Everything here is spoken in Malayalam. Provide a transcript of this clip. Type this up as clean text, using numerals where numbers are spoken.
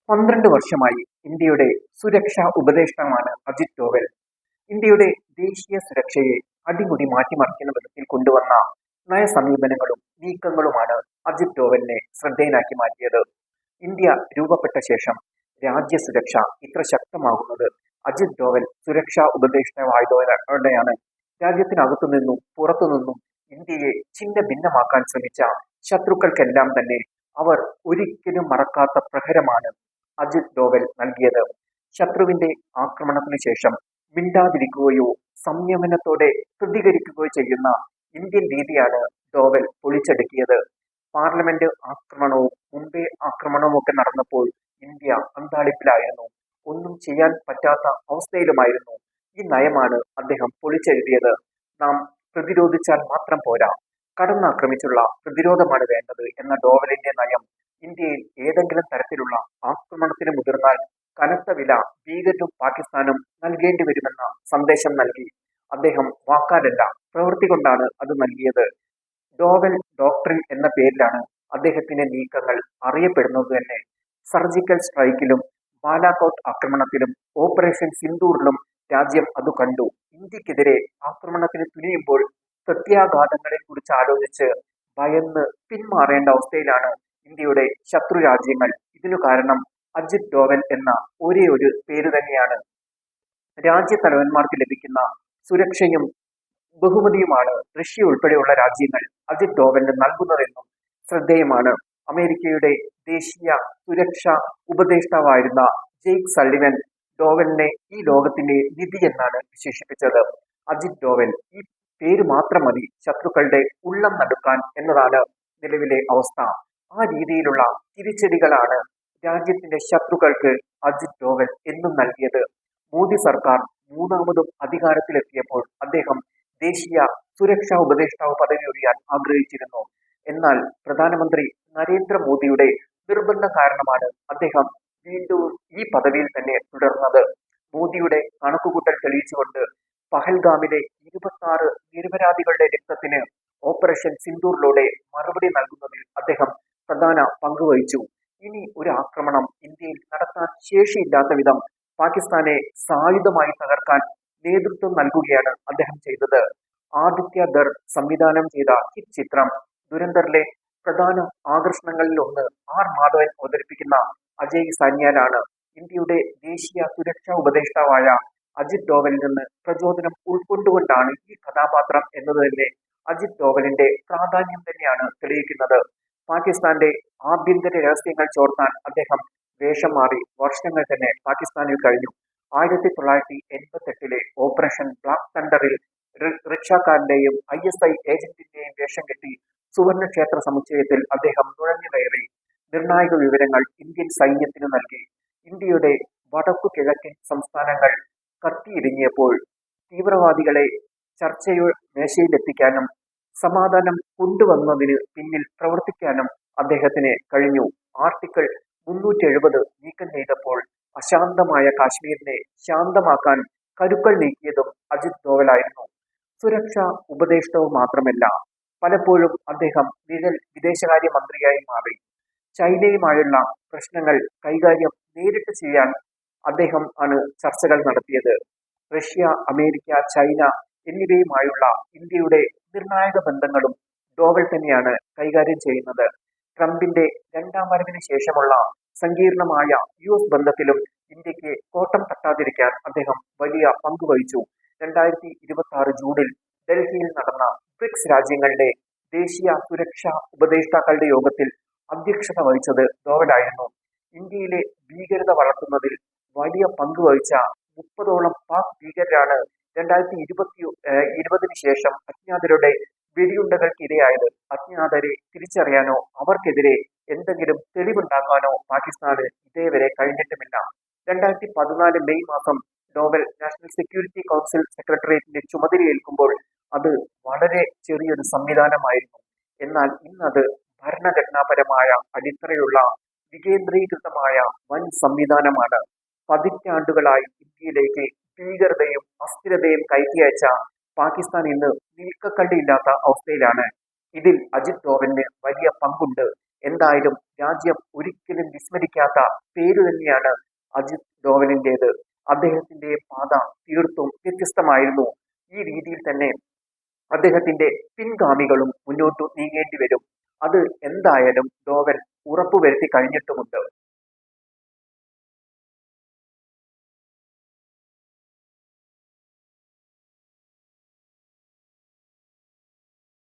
12 വർഷമായി ഇന്ത്യയുടെ സുരക്ഷാ ഉപദേഷ്ടാവാണ് അജിത് ഡോവൽ. ഇന്ത്യയുടെ ദേശീയ സുരക്ഷയെ അടിമുടി മാറ്റിമറിക്കുന്ന വിധത്തിൽ കൊണ്ടുവന്ന നയസമീപനങ്ങളും നീക്കങ്ങളുമാണ് അജിത് ഡോവലിനെ ശ്രദ്ധേയനാക്കി മാറ്റിയത്. ഇന്ത്യ രൂപപ്പെട്ട ശേഷം രാജ്യസുരക്ഷ ഇത്ര ശക്തമാകുന്നത് അജിത് ഡോവൽ സുരക്ഷാ ഉപദേഷ്ടാവായതോടെയാണ്. രാജ്യത്തിനകത്തു നിന്നും പുറത്തുനിന്നും ഇന്ത്യയെ ഛിന്ന ഭിന്നമാക്കാൻ ശ്രമിച്ച ശത്രുക്കൾക്കെല്ലാം തന്നെ അവർ ഒരിക്കലും മറക്കാത്ത പ്രഹരമാണ് അജിത് ഡോവൽ നൽകിയത്. ശത്രുവിന്റെ ആക്രമണത്തിനു ശേഷം മിണ്ടാതിരിക്കുകയോ സംയമനത്തോടെ പ്രതികരിക്കുകയോ ചെയ്യുന്ന ഇന്ത്യൻ രീതിയാണ് ഡോവൽ പൊളിച്ചടുക്കിയത്. പാർലമെന്റ് ആക്രമണവും മുംബൈ ആക്രമണവും ഒക്കെ നടന്നപ്പോൾ ഇന്ത്യ അന്താളിപ്പിലായിരുന്നു. ഒന്നും ചെയ്യാൻ പറ്റാത്ത അവസ്ഥയിലുമായിരുന്നു. ഈ നയമാണ് അദ്ദേഹം പൊളിച്ചെഴുതിയത്. നാം പ്രതിരോധിച്ചാൽ മാത്രം പോരാ, കടന്നാക്രമിച്ചുള്ള പ്രതിരോധമാണ് വേണ്ടത് എന്ന ഡോവലിന്റെ നയം ഇന്ത്യയിൽ ഏതെങ്കിലും തരത്തിലുള്ള ആക്രമണത്തിന് മുതിർന്നാൽ കനത്ത വില ഭീകരരും പാകിസ്ഥാനും നൽകേണ്ടി വരുമെന്ന സന്ദേശം നൽകി. അദ്ദേഹം വാക്കാലല്ല, പ്രവൃത്തി കൊണ്ടാണ് അത് നൽകിയത്. ഡോവൽ ഡോക്ട്രിൻ എന്ന പേരിലാണ് അദ്ദേഹത്തിന്റെ നീക്കങ്ങൾ അറിയപ്പെടുന്നത് തന്നെ. സർജിക്കൽ സ്ട്രൈക്കിലും ബാലാകോട്ട് ആക്രമണത്തിലും ഓപ്പറേഷൻ സിന്ദൂറിലും രാജ്യം അത് കണ്ടു. ഇന്ത്യക്കെതിരെ ആക്രമണത്തിന് തുനിയുമ്പോൾ പ്രത്യാഘാതങ്ങളെ കുറിച്ച് ആലോചിച്ച് ഭയന്ന് പിന്മാറേണ്ട അവസ്ഥയിലാണ് ഇന്ത്യയുടെ ശത്രു രാജ്യങ്ങൾ. ഇതിനു കാരണം അജിത് ഡോവൽ എന്ന ഒരേ ഒരു പേര് തന്നെയാണ്. രാജ്യത്തലവന്മാർക്ക് ലഭിക്കുന്ന സുരക്ഷയും ബഹുമതിയുമാണ് റഷ്യ ഉൾപ്പെടെയുള്ള രാജ്യങ്ങൾ അജിത് ഡോവലിന് നൽകുന്നതെന്നും ശ്രദ്ധേയമാണ്. അമേരിക്കയുടെ ദേശീയ സുരക്ഷാ ഉപദേഷ്ടാവായിരുന്ന ജെയ്ക്ക് സള്ളിവൻ ഡോവലിനെ ഈ ലോകത്തിന്റെ നിധി എന്നാണ് വിശേഷിപ്പിച്ചത്. അജിത് ഡോവൽ, ഈ പേര് മാത്രം മതി ശത്രുക്കളുടെ ഉള്ളം നടുക്കാൻ എന്നതാണ് നിലവിലെ അവസ്ഥ. ആ രീതിയിലുള്ള തിരിച്ചടികളാണ് രാജ്യത്തിന്റെ ശത്രുക്കൾക്ക് അജിത് ഡോവൽ എന്നും നൽകിയത്. മോദി സർക്കാർ മൂന്നാമതും അധികാരത്തിലെത്തിയപ്പോൾ അദ്ദേഹം ദേശീയ സുരക്ഷാ ഉപദേഷ്ടാവ് പദവി ഒഴിയാൻ ആഗ്രഹിച്ചിരുന്നു. എന്നാൽ പ്രധാനമന്ത്രി നരേന്ദ്രമോദിയുടെ നിർബന്ധം കാരണമാണ് അദ്ദേഹം വീണ്ടും ഈ പദവിയിൽ തന്നെ തുടർന്നത്. മോദിയുടെ കണക്കുകൂട്ടൽ തെളിയിച്ചുകൊണ്ട് പഹൽഗാമിലെ 26 നിരപരാധികളുടെ രക്തത്തിന് ഓപ്പറേഷൻ സിന്ദൂറിലൂടെ മറുപടി നൽകുന്നതിൽ അദ്ദേഹം പ്രധാന പങ്കുവഹിച്ചു. ഇനി ഒരു ആക്രമണം ഇന്ത്യയിൽ നടത്താൻ ശേഷിയില്ലാത്ത വിധം പാകിസ്ഥാനെ സായുധമായി തകർക്കാൻ നേതൃത്വം നൽകുകയാണ് അദ്ദേഹം ചെയ്തത്. ആദിത്യ ധർ സംവിധാനം ചെയ്ത ഹിറ്റ് ചിത്രം ദുരന്തറിലെ പ്രധാന ആകർഷണങ്ങളിൽ ഒന്ന് ആർ മാധവൻ അവതരിപ്പിക്കുന്ന അജയ് സാന്യാലാണ്. ഇന്ത്യയുടെ ദേശീയ സുരക്ഷാ ഉപദേഷ്ടാവായ അജിത് ഡോവലിൽ നിന്ന് പ്രചോദനം ഉൾക്കൊണ്ടുകൊണ്ടാണ് ഈ കഥാപാത്രം എന്നത് തന്നെ അജിത് ഡോവലിന്റെ പ്രാധാന്യം തന്നെയാണ് തെളിയിക്കുന്നത്. പാകിസ്ഥാന്റെ ആഭ്യന്തര രഹസ്യങ്ങൾ ചോർത്താൻ അദ്ദേഹം വേഷം മാറി വർഷങ്ങൾ തന്നെ പാകിസ്ഥാനിൽ കഴിഞ്ഞു. 1988 ഓപ്പറേഷൻ ബ്ലാക്ക് തണ്ടറിൽ റിക്ഷാക്കാരന്റെയും ISI ഏജന്റിന്റെയും വേഷം കെട്ടി സുവർണക്ഷേത്ര സമുച്ചയത്തിൽ അദ്ദേഹം നുഴഞ്ഞു കയറി നിർണായക വിവരങ്ങൾ ഇന്ത്യൻ സൈന്യത്തിന് നൽകി. ഇന്ത്യയുടെ വടക്കു കിഴക്കൻ സംസ്ഥാനങ്ങൾ കത്തിയിരിഞ്ഞപ്പോൾ തീവ്രവാദികളെ ചർച്ചയോ മേശയിലെത്തിക്കാനും സമാധാനം കൊണ്ടുവന്നതിന് പിന്നിൽ പ്രവർത്തിക്കാനും അദ്ദേഹത്തിന് കഴിഞ്ഞു. ആർട്ടിക്കിൾ 370 നീക്കം ചെയ്തപ്പോൾ അശാന്തമായ കാശ്മീരിനെ ശാന്തമാക്കാൻ കരുക്കൾ നീക്കിയതും അജിത് ഡോവലായിരുന്നു. സുരക്ഷാ ഉപദേഷ്ടാവ് മാത്രമല്ല, പലപ്പോഴും അദ്ദേഹം വിദേശകാര്യ മന്ത്രിയായി മാറി. ചൈനയുമായുള്ള പ്രശ്നങ്ങൾ കൈകാര്യം നേരിട്ട് ചെയ്യാൻ അദ്ദേഹം ആണ് ചർച്ചകൾ നടത്തിയത്. റഷ്യ, അമേരിക്ക, ചൈന എന്നിവയുമായുള്ള ഇന്ത്യയുടെ നിർണായക ബന്ധങ്ങളും ഡോവൽ തന്നെയാണ് കൈകാര്യം ചെയ്യുന്നത്. ട്രംപിന്റെ രണ്ടാം വരവിന് ശേഷമുള്ള സങ്കീർണമായ US ബന്ധത്തിലും ഇന്ത്യക്ക് കോട്ടം തട്ടാതിരിക്കാൻ അദ്ദേഹം വലിയ പങ്കുവഹിച്ചു. 2026 ജൂണിൽ ഡൽഹിയിൽ നടന്ന ബ്രിക്സ് രാജ്യങ്ങളുടെ ദേശീയ സുരക്ഷാ ഉപദേഷ്ടാക്കളുടെ യോഗത്തിൽ അധ്യക്ഷത വഹിച്ചത് ഡോവലായിരുന്നു. ഇന്ത്യയിലെ ഭീകരത വളർത്തുന്നതിൽ വലിയ പങ്ക് വഹിച്ച 30ഓളം പാക് ഭീകരരാണ് 2020 ശേഷം അജ്ഞാതരുടെ വെടിയുണ്ടകൾക്കിരയായത്. അജ്ഞാതരെ തിരിച്ചറിയാനോ അവർക്കെതിരെ എന്തെങ്കിലും തെളിവുണ്ടാക്കാനോ പാകിസ്ഥാന് ഇതേവരെ കഴിഞ്ഞിട്ടുമില്ല. 2014 മെയ് മാസം ഡോവൽ നാഷണൽ സെക്യൂരിറ്റി കൗൺസിൽ സെക്രട്ടേറിയറ്റിന്റെ ചുമതലയേൽക്കുമ്പോൾ അത് വളരെ ചെറിയൊരു സംവിധാനമായിരുന്നു. എന്നാൽ ഇന്നത് ഭരണഘടനാപരമായ അടിത്തറയുള്ള വികേന്ദ്രീകൃതമായ വൻ സംവിധാനമാണ്. പതിറ്റാണ്ടുകളായി ഇന്ത്യയിലേക്ക് ഭീകരതയും അസ്ഥിരതയും കയറ്റിയയച്ച പാകിസ്ഥാൻ ഇന്ന് നിൽക്കക്കള്ളിയില്ലാത്ത അവസ്ഥയിലാണ്. ഇതിൽ അജിത് ഡോവലിന് വലിയ പങ്കുണ്ട് എന്തായാലും രാജ്യം ഒരിക്കലും വിസ്മരിക്കാത്ത പേര് തന്നെയാണ് അജിത് ഡോവലിൻ്റെത്. അദ്ദേഹത്തിന്റെ പാത തീർത്തും വ്യത്യസ്തമായിരുന്നു. ഈ രീതിയിൽ തന്നെ അദ്ദേഹത്തിന്റെ പിൻഗാമികളും മുന്നോട്ടു നീങ്ങേണ്ടി വരും. അത് എന്തായാലും ഡോവൽ ഉറപ്പുവരുത്തി കഴിഞ്ഞിട്ടുമുണ്ട്.